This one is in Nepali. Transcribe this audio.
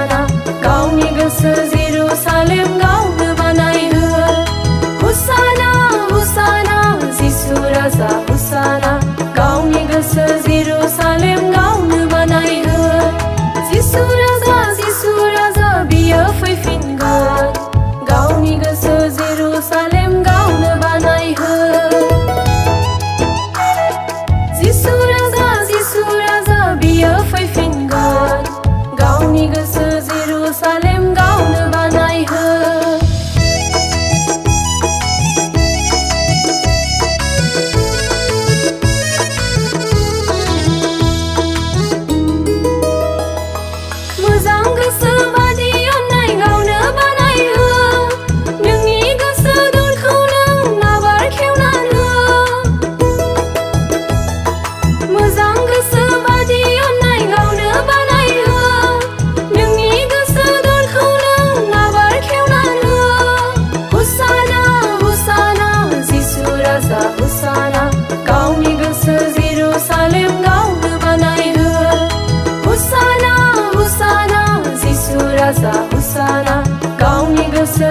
हुसाना गावनि गोसो जेरुसालेम गावनो बानायहो हुसाना हुसाना जिसु राजा हुसाना गावनि गोसो जेरुसालेम गावनो बानायहो जिसु राजा बियो फैफिनगोन गावनि गोसो जेरुसालेम गावनो बानायहो जिसु राजा बियो फैफिनगोन गावनि गोसो जेरुसालेम गावनो बानायहो मोजां गोसो बादि अननाय गावनो बानायहो नोंनि गोसो दरखौ नों आबार खेवनानै मोजां गोसो बादि अननाय गावनो बानायहो नोंनि गोसो दरखौ नों आबार खेवनानै हुसाना हुसाना जिसु राजा हुसाना गावनि गोसो जेरुसालेम गावनो बानायहो हुसाना हुसाना जिसु राजा हुसाना गावनि गोसो